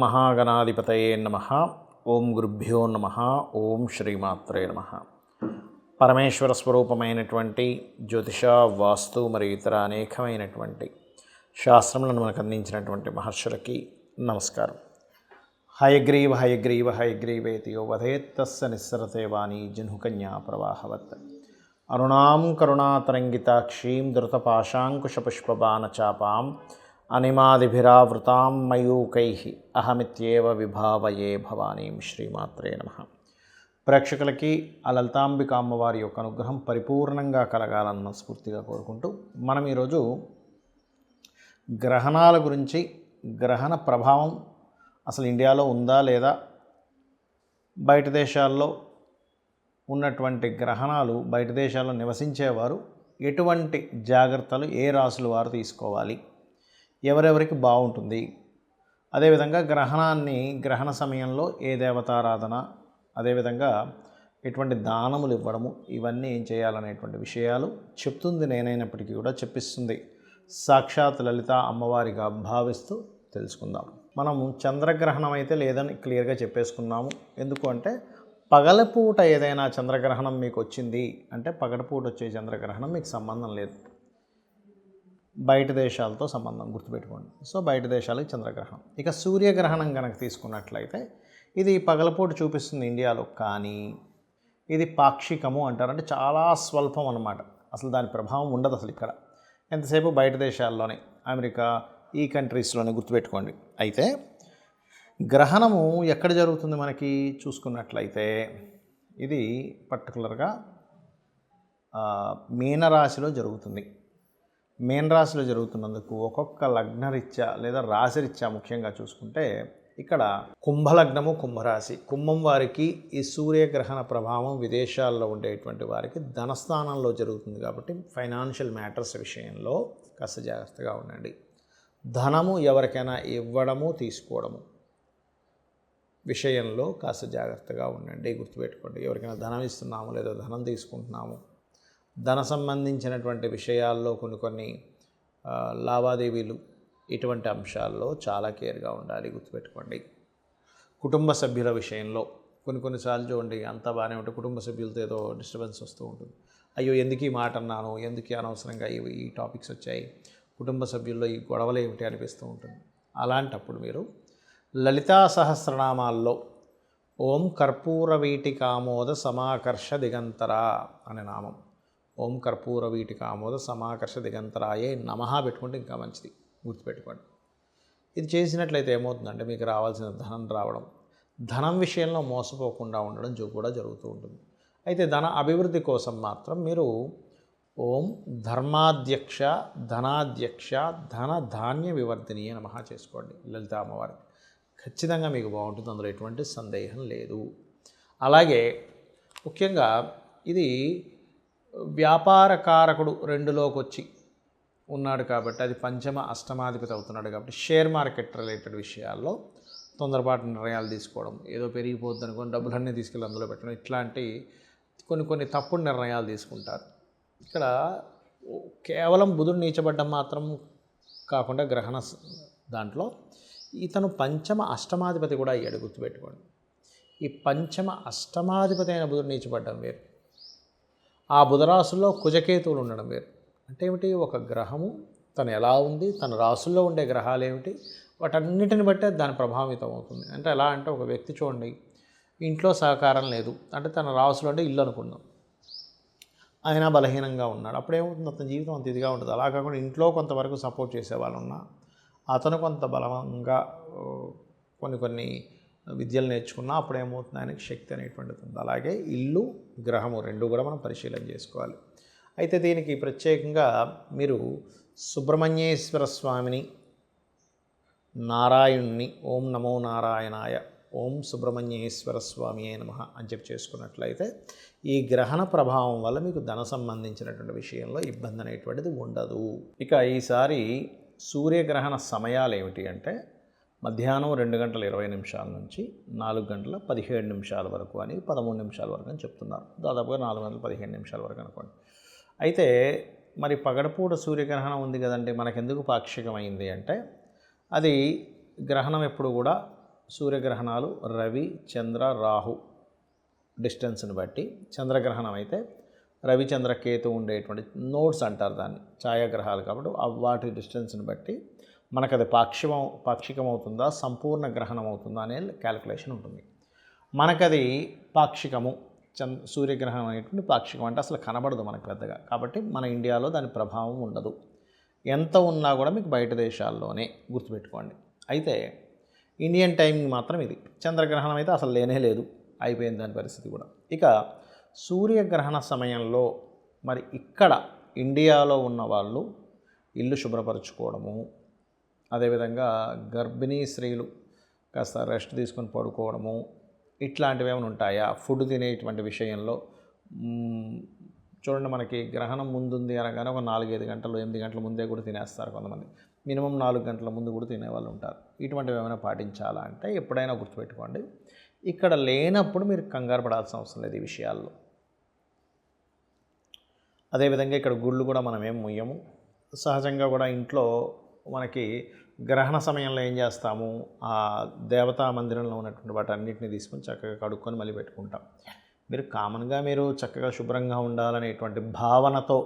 మహాగణాధిపతయే నమః. ఓం గురుభ్యో నమః. ఓం శ్రీమాత్రే నమః. పరమేశ్వర స్వరూపమైనటువంటి జ్యోతిష, వాస్తు మరియు ఇతర అనేకమైనటువంటి శాస్త్రములను మనకు అందించినటువంటి మహర్షులకి నమస్కారం. హయగ్రీవ హయగ్రీవ హయగ్రీవేతి యో వదేత్తస్య నిస్సరతే వాణి జహ్నుకన్యా ప్రవాహవత్. అరుణాం కరుణాతరంగితాక్షీం ధృతపాశాంకుశపుష్పబాణచాపాం అనిమాదిభిరావృతాం మయూకైః అహమిత్యేవ విభావయే భవానీం. శ్రీమాత్రే నమః. ప్రేక్షకులకి ఆ లలితాంబిక అమ్మవారి యొక్క అనుగ్రహం పరిపూర్ణంగా కలగాలన్న స్ఫూర్తిగా కోరుకుంటూ మనం ఈరోజు గ్రహణాల గురించి, గ్రహణ ప్రభావం అసలు ఇండియాలో ఉందా లేదా, బయట దేశాల్లో ఉన్నటువంటి గ్రహణాలు, బయట దేశాల్లో నివసించేవారు ఎటువంటి జాగ్రత్తలు ఏ రాసుల వారు తీసుకోవాలి, ఎవరెవరికి బాగుంటుంది, అదేవిధంగా గ్రహణ సమయంలో ఏ దేవతారాధన, అదేవిధంగా ఎటువంటి దానములు ఇవ్వడము, ఇవన్నీ ఏం చేయాలనేటువంటి విషయాలు చెప్తుంది నేనైనప్పటికీ కూడా చెప్పిస్తుంది సాక్షాత్ లలిత అమ్మవారిగా భావిస్తూ తెలుసుకుందాం. మనము చంద్రగ్రహణం అయితే లేదని క్లియర్గా చెప్పేసుకున్నాము. ఎందుకు అంటే పగలపూట ఏదైనా చంద్రగ్రహణం మీకు వచ్చింది అంటే పగలపూట వచ్చే చంద్రగ్రహణం మీకు సంబంధం లేదు, బయట దేశాలతో సంబంధం, గుర్తుపెట్టుకోండి. సో బయట దేశాలకు చంద్రగ్రహణం. ఇక సూర్యగ్రహణం కనుక తీసుకున్నట్లయితే ఇది పగలపూట చూపిస్తుంది ఇండియాలో, కానీ ఇది పాక్షికము అంటారు. అంటే చాలా స్వల్పం అన్నమాట. అసలు దాని ప్రభావం ఉండదు అసలు ఇక్కడ, ఎంతసేపు బయట దేశాల్లోనే, అమెరికా ఈ కంట్రీస్లోనే, గుర్తుపెట్టుకోండి. అయితే గ్రహణము ఎక్కడ జరుగుతుంది మనకి చూసుకున్నట్లయితే ఇది పర్టికులర్గా మీనరాశిలో జరుగుతుంది. మీనరాశిలో జరుగుతున్నందుకు ఒక్కొక్క లగ్నరీత్యా లేదా రాశిరీత్యా ముఖ్యంగా చూసుకుంటే ఇక్కడ కుంభలగ్నము, కుంభరాశి, కుంభం వారికి ఈ సూర్యగ్రహణ ప్రభావం విదేశాల్లో ఉండేటువంటి వారికి ధనస్థానంలో జరుగుతుంది కాబట్టి ఫైనాన్షియల్ మ్యాటర్స్ విషయంలో కాస్త జాగ్రత్తగా ఉండండి. ధనము ఎవరికైనా ఇవ్వడము, తీసుకోవడము విషయంలో కాస్త జాగ్రత్తగా ఉండండి. గుర్తుపెట్టుకోండి, ఎవరికైనా ధనం ఇస్తున్నాము లేదా ధనం తీసుకుంటున్నాము, ధన సంబంధించినటువంటి విషయాల్లో కొన్ని లావాదేవీలు, ఇటువంటి అంశాల్లో చాలా కేర్గా ఉండాలి. గుర్తుపెట్టుకోండి. కుటుంబ సభ్యుల విషయంలో కొన్నిసార్లు చూడండి, అంతా బాగానే ఉంటుంది, కుటుంబ సభ్యులతో ఏదో డిస్టర్బెన్స్ వస్తూ ఉంటుంది. అయ్యో ఎందుకు ఈ మాట అన్నాను, ఎందుకు అనవసరంగా ఈ టాపిక్స్ వచ్చాయి, కుటుంబ సభ్యుల్లో ఈ గొడవలు ఏమిటి అనిపిస్తూ ఉంటుంది. అలాంటప్పుడు మీరు లలితా సహస్రనామాల్లో ఓం కర్పూర వీటికామోద సమాకర్ష దిగంతరా అనే నామం, ఓం కర్పూర వీటికామోద సమాకర్ష దిగంతరాయే నమః పెట్టుకుంటే ఇంకా మంచిది. గుర్తుపెట్టుకోండి. ఇది చేసినట్లయితే ఏమవుతుందంటే మీకు రావాల్సిన ధనం రావడం, ధనం విషయంలో మోసపోకుండా ఉండడం కూడా జరుగుతూ ఉంటుంది. అయితే ధన అభివృద్ధి కోసం మాత్రం మీరు ఓం ధర్మాధ్యక్ష ధనాధ్యక్ష ధన ధాన్య వివర్ధినియే నమః చేసుకోండి. లలిత అమ్మవారికి ఖచ్చితంగా మీకు బాగుంటుంది, అందులో ఎటువంటి సందేహం లేదు. అలాగే ముఖ్యంగా ఇది వ్యాపార కారకుడు 2లోకి వచ్చి ఉన్నాడు కాబట్టి, అది పంచమ అష్టమాధిపతి అవుతున్నాడు కాబట్టి షేర్ మార్కెట్ రిలేటెడ్ విషయాల్లో తొందరపాటు నిర్ణయాలు తీసుకోవడం, ఏదో పెరిగిపోద్ది అనుకోని డబ్బులన్నీ తీసుకెళ్ళి అందులో పెట్టడం, ఇట్లాంటి కొన్ని తప్పుడు నిర్ణయాలు తీసుకుంటారు. ఇక్కడ కేవలం బుధుడు నీచబడ్డం మాత్రం కాకుండా గ్రహణ దాంట్లో ఇతను పంచమ అష్టమాధిపతి కూడా అయ్యాడు. గుర్తుపెట్టుకోండి. ఈ పంచమ అష్టమాధిపతి అయిన బుధుడు నీచబడ్డం వేరు, ఆ బుధరాశుల్లో కుజకేతువులు ఉండడం వేరు. అంటే ఏమిటి, ఒక గ్రహము తను ఎలా ఉంది, తన రాశుల్లో ఉండే గ్రహాలు ఏమిటి, వాటన్నిటిని బట్టే దాని ప్రభావితం అవుతుంది. అంటే ఎలా అంటే ఒక వ్యక్తి చూడండి, ఇంట్లో సహకారం లేదు అంటే తన రాశులు అంటే ఇల్లు అనుకుందాం, ఆయన బలహీనంగా ఉన్నాడు, అప్పుడేమవుతుంది, అతని జీవితం అంత ఇదిగా ఉంటుంది. అలా కాకుండా ఇంట్లో కొంతవరకు సపోర్ట్ చేసేవాళ్ళు ఉన్నా, అతను కొంత బలంగా కొన్ని విద్యలు నేర్చుకున్నా అప్పుడు ఏమవుతుంది, ఆయనకి శక్తి అనేటువంటిది ఉంది. అలాగే ఇల్లు, గ్రహము రెండు కూడా మనం పరిశీలన చేసుకోవాలి. అయితే దీనికి ప్రత్యేకంగా మీరు సుబ్రహ్మణ్యేశ్వర స్వామిని, నారాయణుని ఓం నమో నారాయణాయ, ఓం సుబ్రహ్మణ్యేశ్వర స్వామి నమః అని చెప్పి చేసుకున్నట్లయితే ఈ గ్రహణ ప్రభావం వల్ల మీకు ధన సంబంధించినటువంటి విషయంలో ఇబ్బంది అనేటువంటిది ఉండదు. ఇక ఈసారి సూర్యగ్రహణ సమయాలు ఏమిటి అంటే మధ్యాహ్నం 2:20 నుంచి 4:17 వరకు అని, 13 నిమిషాల వరకు అని చెప్తున్నారు. దాదాపుగా 4:15 వరకు అనుకోండి. అయితే మరి పగడపూట సూర్యగ్రహణం ఉంది కదండి, మనకెందుకు పాక్షికమైంది అంటే అది గ్రహణం ఎప్పుడు కూడా సూర్యగ్రహణాలు రవి చంద్ర రాహు డిస్టెన్స్ని బట్టి, చంద్రగ్రహణం అయితే రవిచంద్ర కేతు ఉండేటువంటి నోడ్స్ అంటారు దాన్ని, ఛాయాగ్రహాలు కాబట్టి వాటి డిస్టెన్స్ని బట్టి మనకు అది పాక్షికం అవుతుందా సంపూర్ణ గ్రహణం అవుతుందా అనే క్యాలిక్యులేషన్ ఉంటుంది. మనకది పాక్షికము, సూర్యగ్రహణం అనేటువంటి పాక్షికం అంటే అసలు కనబడదు మనకు పెద్దగా, కాబట్టి మన ఇండియాలో దాని ప్రభావం ఉండదు. ఎంత ఉన్నా కూడా మీకు బయట దేశాల్లోనే గుర్తుపెట్టుకోండి. అయితే ఇండియన్ టైమింగ్ మాత్రం ఇది. చంద్రగ్రహణం అయితే అసలు లేనే లేదు, అయిపోయింది దాని పరిస్థితి కూడా. ఇక సూర్యగ్రహణ సమయంలో మరి ఇక్కడ ఇండియాలో ఉన్న వాళ్ళు ఇల్లు శుభ్రపరచుకోవడము, అదేవిధంగా గర్భిణీ స్త్రీలు కాస్త రెస్ట్ తీసుకొని పడుకోవడము, ఇట్లాంటివి ఏమైనా ఉంటాయా? ఫుడ్ తినేటువంటి విషయంలో చూడండి, మనకి గ్రహణం ముందుంది అనగానే ఒక 4-5 గంటలు 8 గంటల ముందే కూడా తినేస్తారు కొంతమంది, మినిమం 4 గంటల ముందు కూడా తినేవాళ్ళు ఉంటారు. ఇటువంటివి ఏమైనా పాటించాలా అంటే ఎప్పుడైనా గుర్తుపెట్టుకోండి, ఇక్కడ లేనప్పుడు మీరు కంగారు పడాల్సిన అవసరం లేదు ఈ విషయాల్లో. అదేవిధంగా ఇక్కడ గుళ్ళు కూడా మనం ఏం ముయ్యము. సహజంగా కూడా ఇంట్లో మనకి గ్రహణ సమయంలో ఏం చేస్తాము, ఆ దేవతా మందిరంలో ఉన్నటువంటి వాటన్నిటిని తీసుకొని చక్కగా కడుక్కొని మళ్ళీ పెట్టుకుంటాం. మీరు కామన్గా మీరు చక్కగా శుభ్రంగా ఉండాలనేటువంటి భావనతో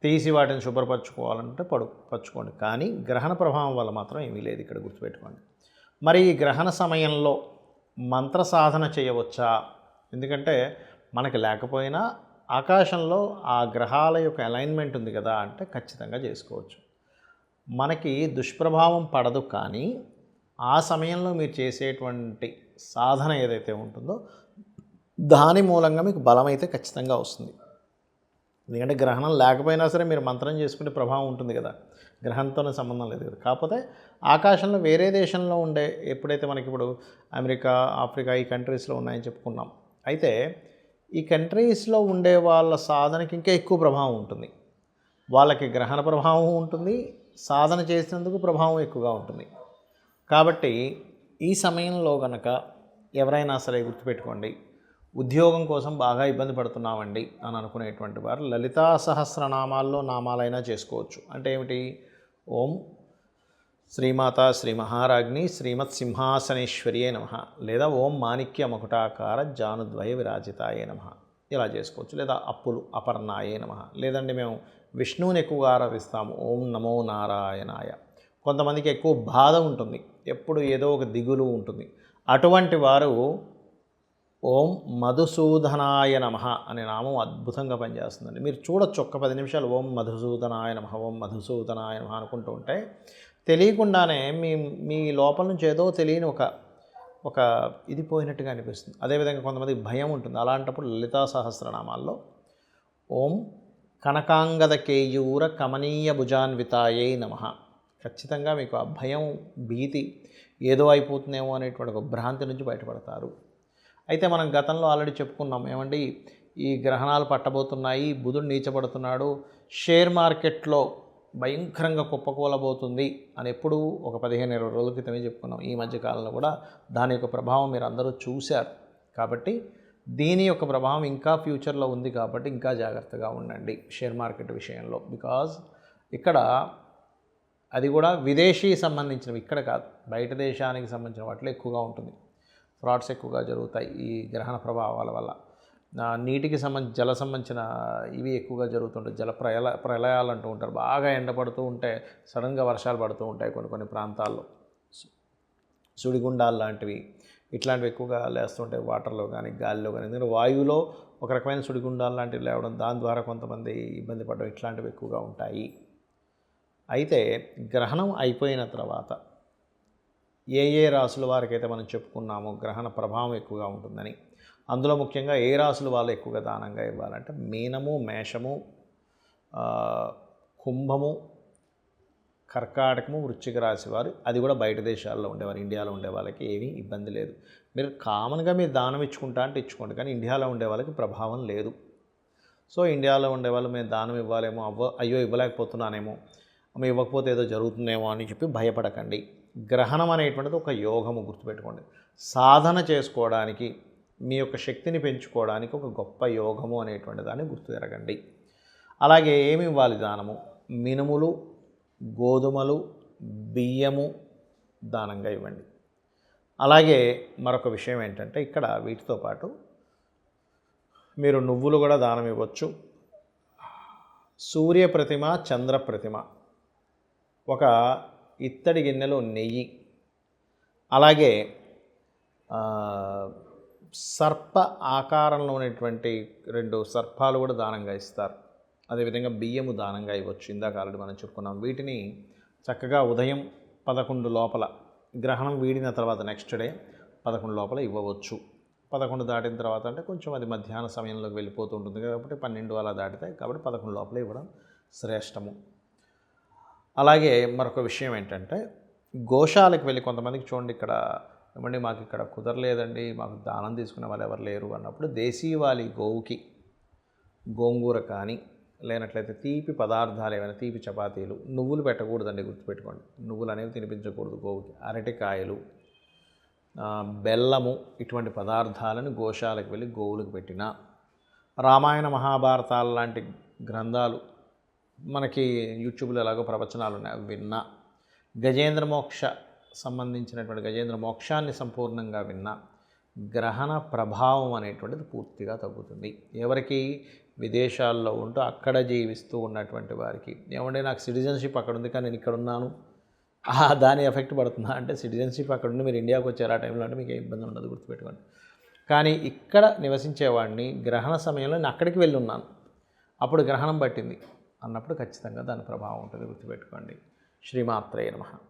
తీసి వాటిని శుభ్రపరచుకోవాలంటే పరచుకోండి, కానీ గ్రహణ ప్రభావం వల్ల మాత్రం ఏమీ లేదు ఇక్కడ గుర్తుపెట్టుకోండి. మరి ఈ గ్రహణ సమయంలో మంత్ర సాధన చేయవచ్చా? ఎందుకంటే మనకి లేకపోయినా ఆకాశంలో ఆ గ్రహాల యొక్క అలైన్మెంట్ ఉంది కదా అంటే ఖచ్చితంగా చేసుకోవచ్చు. మనకి దుష్ప్రభావం పడదు, కానీ ఆ సమయంలో మీరు చేసేటువంటి సాధన ఏదైతే ఉంటుందో దాని మూలంగా మీకు బలం అయితే ఖచ్చితంగా వస్తుంది. ఎందుకంటే గ్రహణం లేకపోయినా సరే మీరు మంత్రం చేసుకుంటే ప్రభావం ఉంటుంది కదా, గ్రహంతోనే సంబంధం లేదు కదా. కాకపోతే ఆకాశంలో వేరే దేశంలో ఉండే, ఎప్పుడైతే మనకి ఇప్పుడు అమెరికా ఆఫ్రికా ఈ కంట్రీస్లో ఉన్నాయని చెప్పుకున్నాం, అయితే ఈ కంట్రీస్లో ఉండే వాళ్ళ సాధనకి ఇంకా ఎక్కువ ప్రభావం ఉంటుంది. వాళ్ళకి గ్రహణ ప్రభావం ఉంటుంది, సాధన చేసినందుకు ప్రభావం ఎక్కువగా ఉంటుంది. కాబట్టి ఈ సమయంలో కనుక ఎవరైనా సరే గుర్తుపెట్టుకోండి, ఉద్యోగం కోసం బాగా ఇబ్బంది పడుతున్నామండి అని అనుకునేటువంటి వారు లలితా సహస్రనామాల్లో నామాలైనా చేసుకోవచ్చు. అంటే ఏమిటి? ఓం శ్రీమాత శ్రీ మహారాజ్ఞి శ్రీమత్ సింహాసనేశ్వర్యే నమః, లేదా ఓం మాణిక్య మకుటాకార జానుద్వయ విరాజితాయే నమః, ఇలా చేసుకోవచ్చు. లేదా అప్పులు అపర్ణాయే నమః, లేదంటే మేము విష్ణువుని ఎక్కువగా ఆరాధిస్తాము, ఓం నమో నారాయణాయ. కొంతమందికి ఎక్కువ బాధ ఉంటుంది, ఎప్పుడు ఏదో ఒక దిగులు ఉంటుంది, అటువంటి వారు ఓం మధుసూదనాయ నమః అనే నామం అద్భుతంగా పనిచేస్తుందండి. మీరు చూడొచ్చు, ఒక్క 10 నిమిషాలు ఓం మధుసూదనాయ నమః ఓం మధుసూదనాయ నమః అనుకుంటూ ఉంటే తెలియకుండానే మీ లోపల నుంచి ఏదో తెలియని ఒక ఇది పోయినట్టుగా అనిపిస్తుంది. అదేవిధంగా కొంతమందికి భయం ఉంటుంది, అలాంటప్పుడు లలితా సహస్రనామాల్లో ఓం కనకాంగద కేయూర కమనీయ భుజాన్వితాయే నమః, ఖచ్చితంగా మీకు ఆ భయం భీతి ఏదో అయిపోతుందేమో అనేటువంటి ఒక భ్రాంతి నుంచి బయటపడతారు. అయితే మనం గతంలో ఆల్రెడీ చెప్పుకున్నాం, ఏమండి ఈ గ్రహణాలు పట్టబోతున్నాయి, బుధుడు నీచబడుతున్నాడు, షేర్ మార్కెట్లో భయంకరంగా కుప్పకూలబోతుంది అని ఎప్పుడు ఒక 15-20 రోజుల క్రితమే చెప్పుకున్నాం. ఈ మధ్యకాలంలో కూడా దాని యొక్క ప్రభావం మీరు అందరూ చూశారు. కాబట్టి దీని యొక్క ప్రభావం ఇంకా ఫ్యూచర్లో ఉంది, కాబట్టి ఇంకా జాగ్రత్తగా ఉండండి షేర్ మార్కెట్ విషయంలో. బికాజ్ ఇక్కడ అది కూడా విదేశీ సంబంధించినవి, ఇక్కడ కాదు, బయట దేశానికి సంబంధించిన వాటిలో ఎక్కువగా ఉంటుంది. ఫ్రాడ్స్ ఎక్కువగా జరుగుతాయి ఈ గ్రహణ ప్రభావాల వల్ల. నీటికి జల సంబంధించిన ఇవి ఎక్కువగా జరుగుతుంటాయి. ప్రళయాలు అంటూ ఉంటారు. బాగా ఎండపడుతూ ఉంటే సడన్గా వర్షాలు పడుతూ ఉంటాయి కొన్ని ప్రాంతాల్లో. సుడిగుండాలు లాంటివి ఇట్లాంటివి ఎక్కువగా లేస్తుంటాయి వాటర్లో కానీ గాలిలో కానీ. ఎందుకంటే వాయువులో ఒక రకమైన సుడిగుండాలు లాంటివి లేవడం, దాని ద్వారా కొంతమంది ఇబ్బంది పడడం, ఇట్లాంటివి ఎక్కువగా ఉంటాయి. అయితే గ్రహణం అయిపోయిన తర్వాత ఏ రాసుల వారికైతే మనం చెప్పుకున్నామో గ్రహణ ప్రభావం ఎక్కువగా ఉంటుందని, అందులో ముఖ్యంగా ఏ రాసుల వాళ్ళు ఎక్కువగా దానంగా ఇవ్వాలంటే మీనము, మేషము, కుంభము, కర్కాటకము, వృశ్చిక రాశి వారు. అది కూడా బయట దేశాల్లో ఉండేవారు, ఇండియాలో ఉండే వాళ్ళకి ఏమీ ఇబ్బంది లేదు. మీరు కామన్గా మీరు దానం ఇచ్చుకుంటా అంటే ఇచ్చుకోండి, కానీ ఇండియాలో ఉండే వాళ్ళకి ప్రభావం లేదు. సో ఇండియాలో ఉండేవాళ్ళు మేము దానం ఇవ్వాలేమో, అయ్యో ఇవ్వలేకపోతున్నానేమో, మేము ఇవ్వకపోతే ఏదో జరుగుతుందేమో అని చెప్పి భయపడకండి. గ్రహణం అనేటువంటిది ఒక యోగము, గుర్తుపెట్టుకోండి. సాధన చేసుకోవడానికి, మీ యొక్క శక్తిని పెంచుకోవడానికి ఒక గొప్ప యోగము అనేటువంటి దాన్ని గుర్తు ఎరగండి. అలాగే ఏమి ఇవ్వాలి దానము? మినుములు, గోధుమలు, బియ్యము దానంగా ఇవ్వండి. అలాగే మరొక విషయం ఏంటంటే ఇక్కడ వీటితో పాటు మీరు నువ్వులు కూడా దానం ఇవ్వచ్చు. సూర్య ప్రతిమ, చంద్ర ప్రతిమ, ఒక ఇత్తడి గిన్నెలో నెయ్యి, అలాగే సర్ప ఆకారంలో ఉన్నటువంటి 2 సర్పాలు కూడా దానంగా ఇస్తారు. అదేవిధంగా బియ్యము దానంగా ఇవ్వచ్చు. ఇందాక ఆల్రెడీ మనం చెప్పుకున్నాం. వీటిని చక్కగా ఉదయం 11 లోపల, గ్రహణం వీడిన తర్వాత నెక్స్ట్ డే 11 లోపల ఇవ్వవచ్చు. 11 దాటిన తర్వాత అంటే కొంచెం అది మధ్యాహ్న సమయంలోకి వెళ్ళిపోతూ ఉంటుంది కాబట్టి 12 అలా దాటితాయి కాబట్టి 11 లోపల ఇవ్వడం శ్రేష్టము. అలాగే మరొక విషయం ఏంటంటే గోశాలకు వెళ్ళి కొంతమందికి చూడండి, ఇక్కడ ఏమండి మాకు ఇక్కడ కుదరలేదండి, మాకు దానం తీసుకునే వాళ్ళు ఎవరు లేరు అన్నప్పుడు దేశీవాలి గోవుకి గోంగూర కానీ లేనట్లయితే తీపి పదార్థాలు ఏమైనా, తీపి చపాతీలు, నువ్వులు పెట్టకూడదండి, గుర్తుపెట్టుకోండి. నువ్వులు అనేవి తినిపించకూడదు గోవుకి. అరటికాయలు, బెల్లము, ఇటువంటి పదార్థాలను గోశాలకు వెళ్ళి గోవులకు పెట్టిన, రామాయణ మహాభారతాలు లాంటి గ్రంథాలు మనకి యూట్యూబ్లో ఎలాగో ప్రవచనాలు ఉన్నాయి విన్నా, గజేంద్ర మోక్ష సంబంధించినటువంటి గజేంద్ర మోక్షాన్ని సంపూర్ణంగా విన్నా గ్రహణ ప్రభావం అనేటువంటిది పూర్తిగా తగ్గుతుంది. ఎవరికి విదేశాల్లో ఉంటూ అక్కడ జీవిస్తూ ఉన్నటువంటి వారికి, ఏమంటే నాకు సిటిజన్షిప్ అక్కడ ఉంది కానీ నేను ఇక్కడ ఉన్నాను, దాని ఎఫెక్ట్ పడుతుందా అంటే సిటిజన్షిప్ అక్కడ ఉండి మీరు ఇండియాకి వచ్చారు ఆ టైంలో అంటే మీకు ఏ ఇబ్బంది ఉండదు, గుర్తుపెట్టుకోండి. కానీ ఇక్కడ నివసించేవాడిని గ్రహణ సమయంలో నేను అక్కడికి వెళ్ళి ఉన్నాను, అప్పుడు గ్రహణం పట్టింది అన్నప్పుడు ఖచ్చితంగా దాని ప్రభావం ఉంటుంది, గుర్తుపెట్టుకోండి. శ్రీమాత్రేయ నమః.